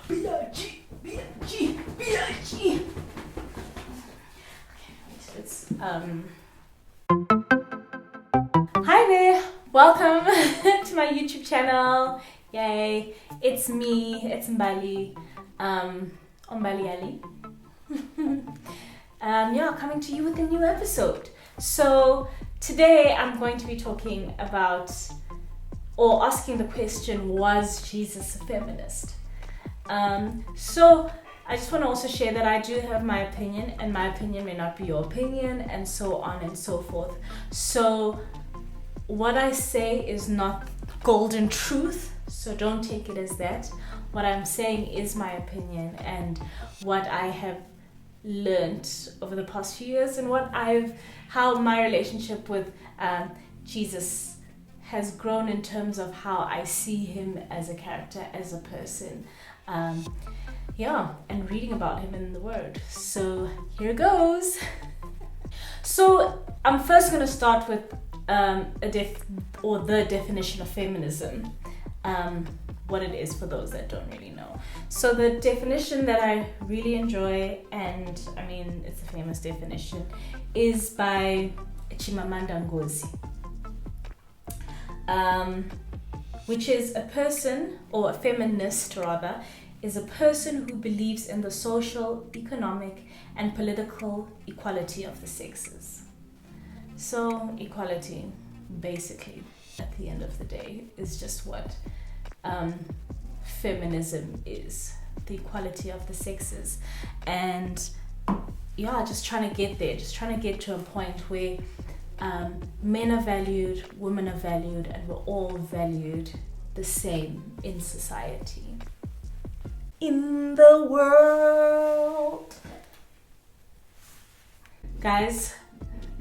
B-I-G, B-I-G, B-I-G. Hi there, welcome to my YouTube channel. Yay, it's me, it's Mbali, Mbali Ali. Coming to you with a new episode. So today I'm going to be talking about, or asking the question, was Jesus a feminist? So I just want to also share that I do have my opinion, and my opinion may not be your opinion, and so on and so forth. So what I say is not golden truth, so don't take it as that. What I'm saying is my opinion and what I have learned over the past few years, and how my relationship with Jesus has grown in terms of how I see him as a character, as a person. And reading about him in the Word. So here goes. So I'm first going to start with the definition of feminism, what it is for those that don't really know. So the definition that I really enjoy, and I mean it's a famous definition, is by Chimamanda Ngozi, which is a person, or a feminist rather, is a person who believes in the social, economic, and political equality of the sexes. So equality, basically, at the end of the day, is just what feminism is, the equality of the sexes. And just trying to get there, just trying to get to a point where men are valued, women are valued, and we're all valued the same in society. In the world. Guys,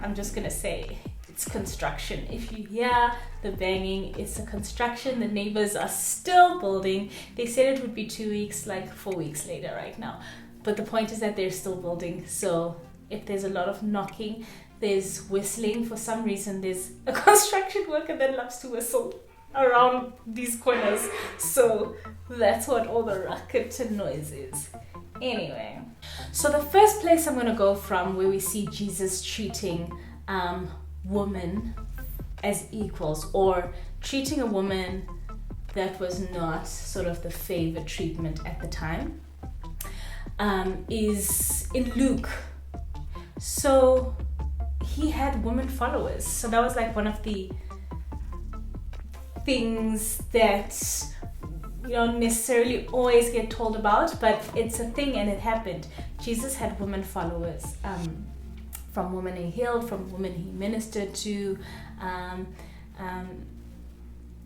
I'm just gonna say, it's construction. If you hear the banging, it's a construction. The neighbors are still building. They said it would be 2 weeks, like 4 weeks later right now. But the point is that they're still building. So if there's a lot of knocking, there's whistling. For some reason, there's a construction worker that loves to whistle around these corners. So that's what all the racket and noise is. Anyway, so the first place I'm going to go from, where we see Jesus treating women as equals, or treating a woman that was not sort of the favored treatment at the time, is in Luke. So he had women followers. So that was like one of the things that you don't necessarily always get told about, but it's a thing and it happened. Jesus had women followers, from women he healed, from women he ministered to.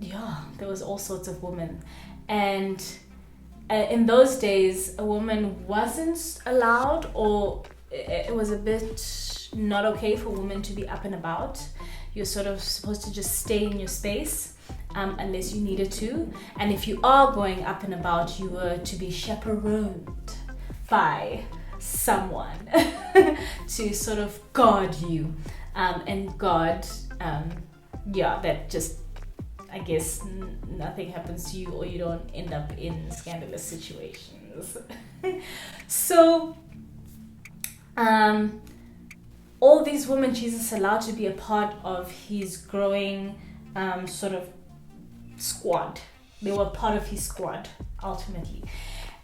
There was all sorts of women. And in those days, a woman wasn't allowed, or it was a bit not okay for women to be up and about. You're sort of supposed to just stay in your space, unless you needed to. And if you are going up and about, you were to be chaperoned by someone to sort of guard you. And God, that just, I guess, nothing happens to you, or you don't end up in scandalous situations. So, all these women Jesus allowed to be a part of his growing sort of squad. They were part of his squad, ultimately.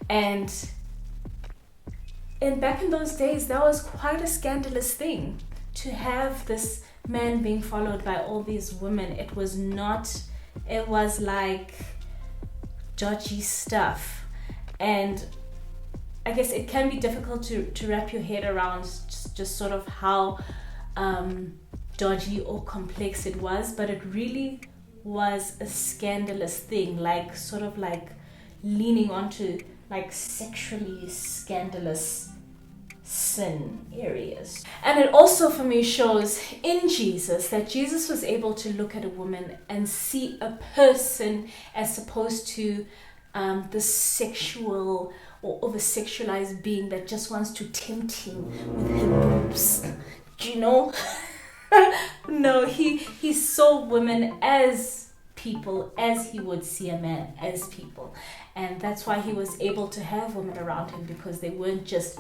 And back in those days, that was quite a scandalous thing, to have this man being followed by all these women. It was like dodgy stuff. And I guess it can be difficult to wrap your head around just sort of how dodgy or complex it was, but it really was a scandalous thing, like sort of like leaning onto like sexually scandalous sin areas. And it also for me shows in Jesus that Jesus was able to look at a woman and see a person as opposed to the sexual or over-sexualized being that just wants to tempt him with her boobs. Do you know? No, he saw women as people as he would see a man as people. And that's why he was able to have women around him, because they weren't just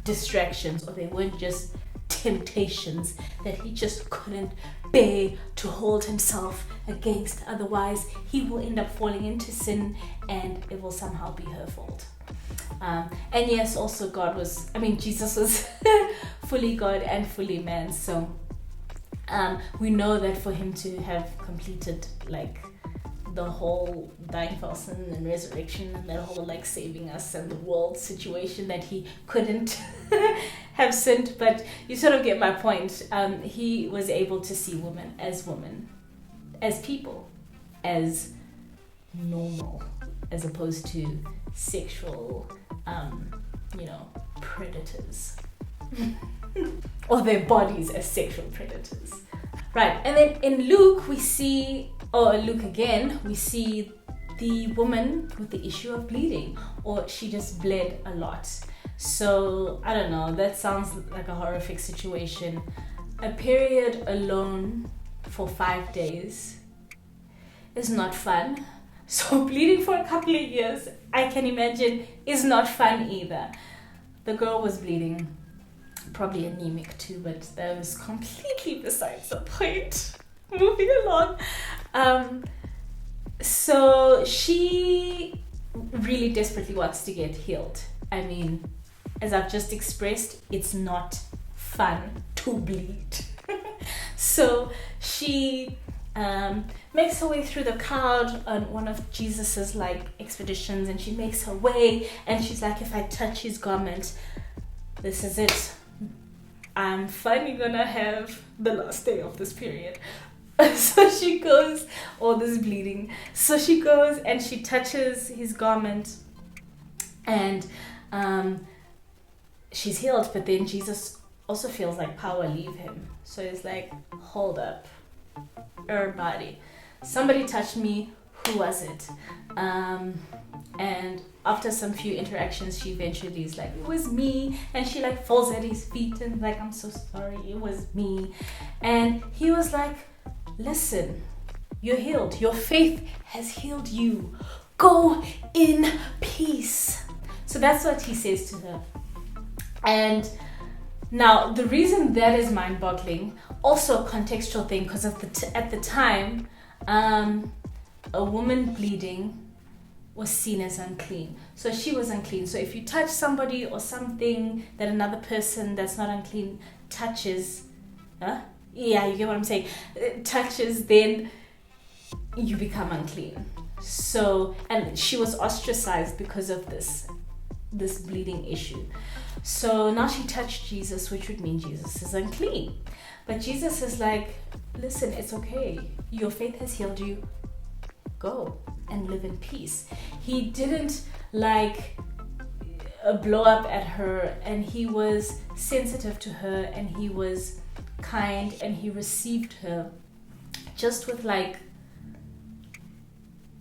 distractions, or they weren't just temptations that he just couldn't bear to hold himself against. Otherwise, he will end up falling into sin, and it will somehow be her fault. And yes, also Jesus was fully God and fully man. So we know that for him to have completed like the whole dying for sin and resurrection and that whole like saving us and the world situation, that he couldn't have sinned. But you sort of get my point. He was able to see women, as people, as normal, as opposed to sexual predators. Or their bodies as sexual predators. Right, and then in Luke we see the woman with the issue of bleeding, or she just bled a lot. So I don't know, that sounds like a horrific situation. A period alone for 5 days is not fun. So bleeding for a couple of years, I can imagine, is not fun either. The girl was bleeding, probably anemic too, but that was completely besides the point. Moving along. So she really desperately wants to get healed. I mean, as I've just expressed, it's not fun to bleed. So she makes her way through the crowd on one of Jesus's like expeditions, and she makes her way, and she's like, if I touch his garment, this is it. I'm finally gonna have the last day of this period. So she goes, all this bleeding. So she goes and she touches his garment, and she's healed. But then Jesus also feels like power leave him. So he's like, hold up, everybody. Somebody touched me. Who was it? And after some few interactions, she eventually is like, it was me. And she like falls at his feet and like, I'm so sorry, it was me. And he was like, listen, you're healed. Your faith has healed you. Go in peace. So that's what he says to her. And now the reason that is mind-boggling, also a contextual thing, because of at the time, a woman bleeding was seen as unclean. So she was unclean. So if you touch somebody or something that another person that's not unclean touches, yeah, you get what I'm saying, touches, then you become unclean. So, and she was ostracized because of this bleeding issue. So now she touched Jesus, which would mean Jesus is unclean. But Jesus is like, listen, it's okay. Your faith has healed you. Go and live in peace. He didn't like blow up at her, and he was sensitive to her, and he was kind, and he received her just with like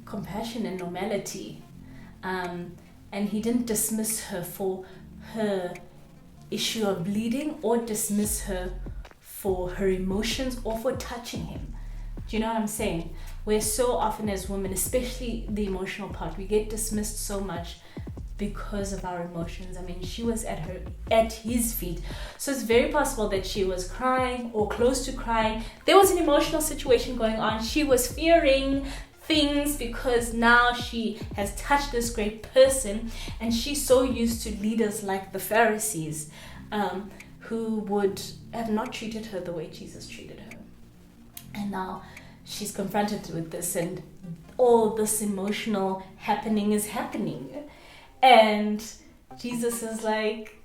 compassion and normality. And he didn't dismiss her for her issue of bleeding, or dismiss her for her emotions, or for touching him. Do you know what I'm saying? Where so often as women, especially the emotional part, we get dismissed so much because of our emotions. I mean, she was at his feet. So it's very possible that she was crying or close to crying. There was an emotional situation going on. She was fearing things because now she has touched this great person, and she's so used to leaders like the Pharisees, who would have not treated her the way Jesus treated her. And now she's confronted with this, and all this emotional happening is happening. And Jesus is like,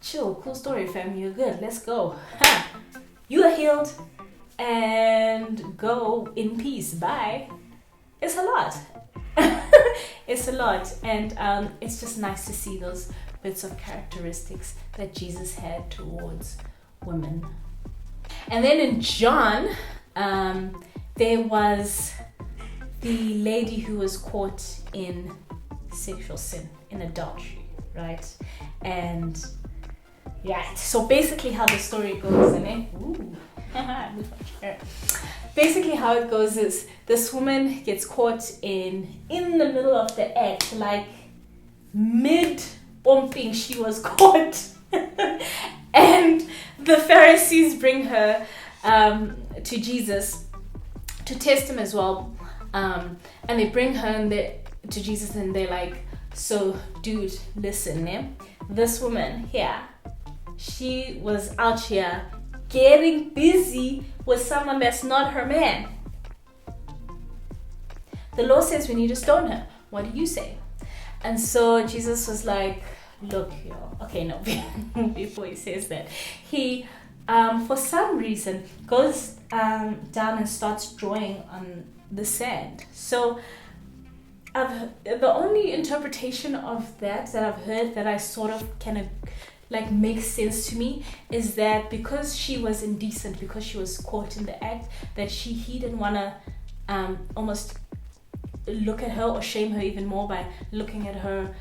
chill, cool story, fam, you're good, let's go. You are healed, and go in peace, bye. It's a lot. It's a lot. And it's just nice to see those bits of characteristics that Jesus had towards women. And then in John, there was the lady who was caught in sexual sin, in adultery, right? And yeah, so basically how the story goes, Basically how it goes is this woman gets caught in the middle of the act, like mid bumping she was caught. And the Pharisees bring her to Jesus to test him as well. And they bring her to Jesus and they're like, so dude, listen, this woman here, she was out here getting busy with someone that's not her man. The law says we need to stone her. What do you say? And so Jesus was like, look, okay, no, before he says that, he, for some reason, goes down and starts drawing on the sand. So the only interpretation of that I've heard that I sort of kind of like makes sense to me is that because she was indecent, because she was caught in the act, that he didn't want to almost look at her or shame her even more by looking at her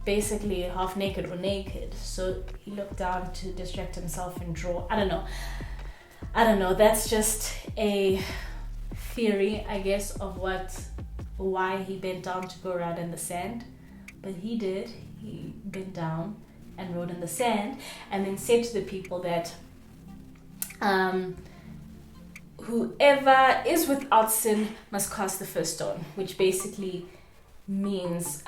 basically half naked or naked. So he looked down to distract himself and draw. I don't know. That's just a theory, I guess, of why he bent down to go around in the sand. But he did. He bent down and wrote in the sand and then said to the people that whoever is without sin must cast the first stone, which basically means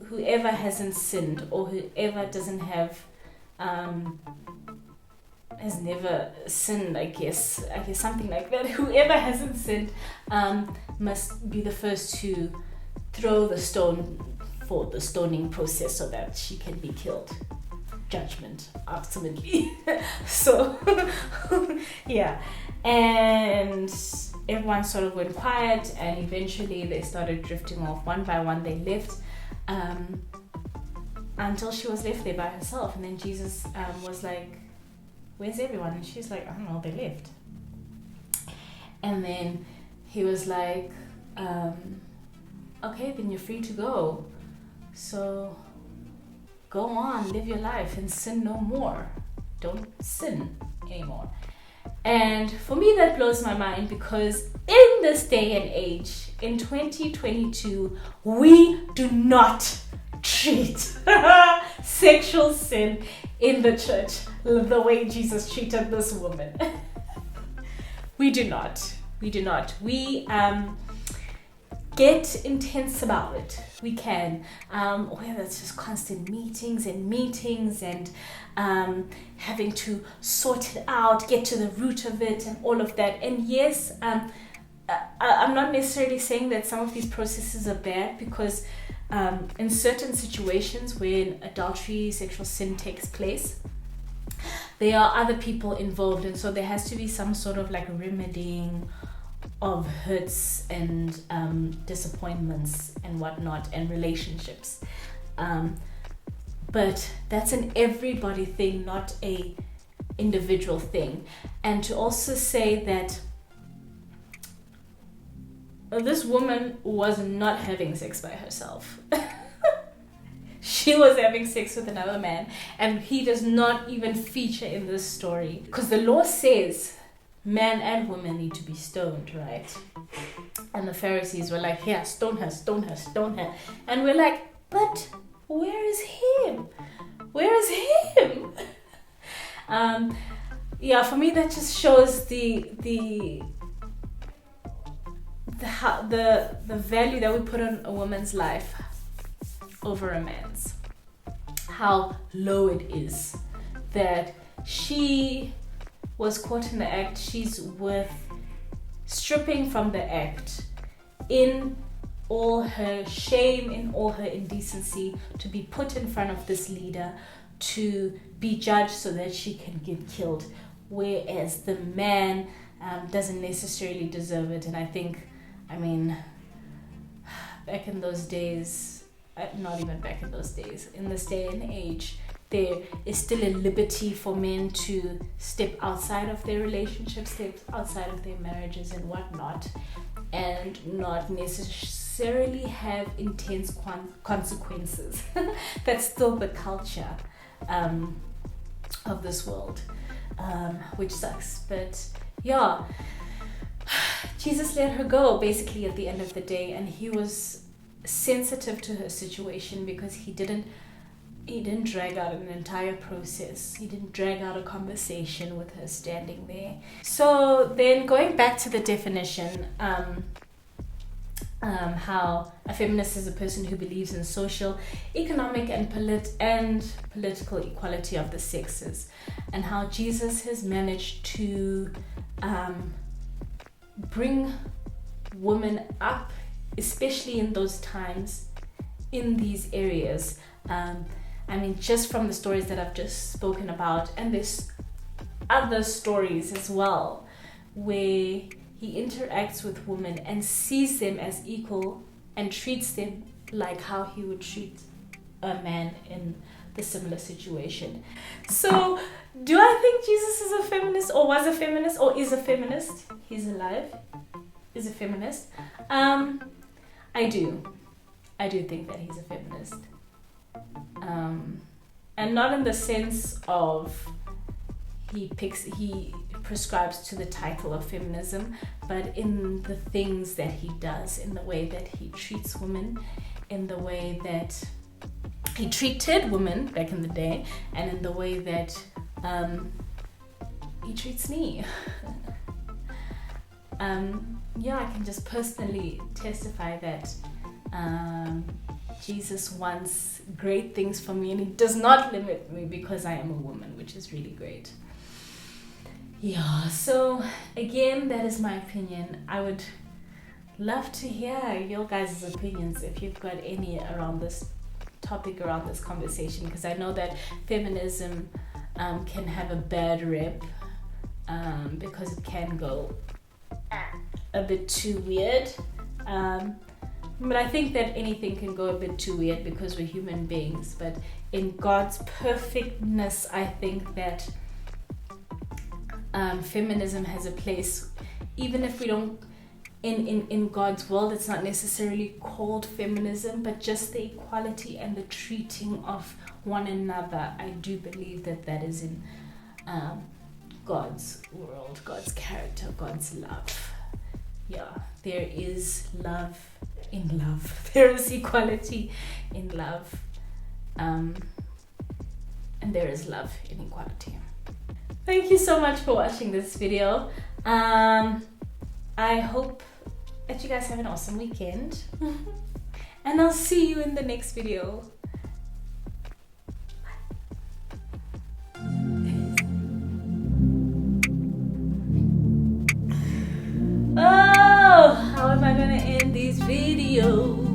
whoever hasn't sinned or whoever doesn't have has never sinned, I guess something like that. Whoever hasn't sinned must be the first to throw the stone for the stoning process so that she can be killed. Judgment, ultimately. So, yeah. And everyone sort of went quiet and eventually they started drifting off. One by one they left until she was left there by herself. And then Jesus was like, where's everyone? And she's like, I don't know, they left. And then he was like, okay, then you're free to go. So go on, live your life and sin no more. Don't sin anymore. And for me, that blows my mind because in this day and age, in 2022, we do not treat sexual sin in the church the way Jesus treated this woman. We do not. We get intense about it. We can. Whether it's just constant meetings and having to sort it out, get to the root of it and all of that. And yes, I'm not necessarily saying that some of these processes are bad because in certain situations when adultery, sexual sin takes place, there are other people involved, and so there has to be some sort of like remedying of hurts and disappointments and whatnot and relationships. But that's an everybody thing, not a individual thing. And to also say that this woman was not having sex by herself. She was having sex with another man, and he does not even feature in this story because the law says man and woman need to be stoned, right? And the Pharisees were like, yeah, stone her. And we're like, but where is him? Yeah, for me that just shows the value that we put on a woman's life over a man's. How low it is that she was caught in the act. She's worth stripping from the act in all her shame, in all her indecency, to be put in front of this leader, to be judged so that she can get killed, whereas the man doesn't necessarily deserve it. And I think, back in those days, not even back in those days, in this day and age, there is still a liberty for men to step outside of their relationships, step outside of their marriages and whatnot, and not necessarily have intense consequences. That's still the culture. of this world, which sucks. But yeah, Jesus let her go basically at the end of the day, and he was sensitive to her situation because he didn't drag out an entire process. He didn't drag out a conversation with her standing there. So then going back to the definition, how a feminist is a person who believes in social, economic, and political equality of the sexes, and how Jesus has managed to bring women up, especially in those times, in these areas. I mean, just from the stories that I've just spoken about, and there's other stories as well, where he interacts with women and sees them as equal and treats them like how he would treat a man in the similar situation. So, do I think Jesus is a feminist, or was a feminist, or is a feminist? He's alive. Is a feminist. I do think that he's a feminist. And not in the sense of he prescribes to the title of feminism, but in the things that he does, in the way that he treats women, in the way that he treated women back in the day, and in the way that he treats me. Yeah, I can just personally testify that Jesus wants great things for me, and he does not limit me because I am a woman, which is really great. Yeah, so again, that is my opinion. I would love to hear your guys' opinions if you've got any around this topic, around this conversation, because I know that feminism can have a bad rep because it can go a bit too weird. But I think that anything can go a bit too weird because we're human beings. But in God's perfectness, I think that feminism has a place, even if we don't, in God's world, it's not necessarily called feminism, but just the equality and the treating of one another. I do believe that that is in God's world, God's character, God's love. Yeah, there is love in love. There is equality in love. And there is love in equality. Thank you so much for watching this video. I hope that you guys have an awesome weekend. And I'll see you in the next video. Oh, how am I gonna end these videos?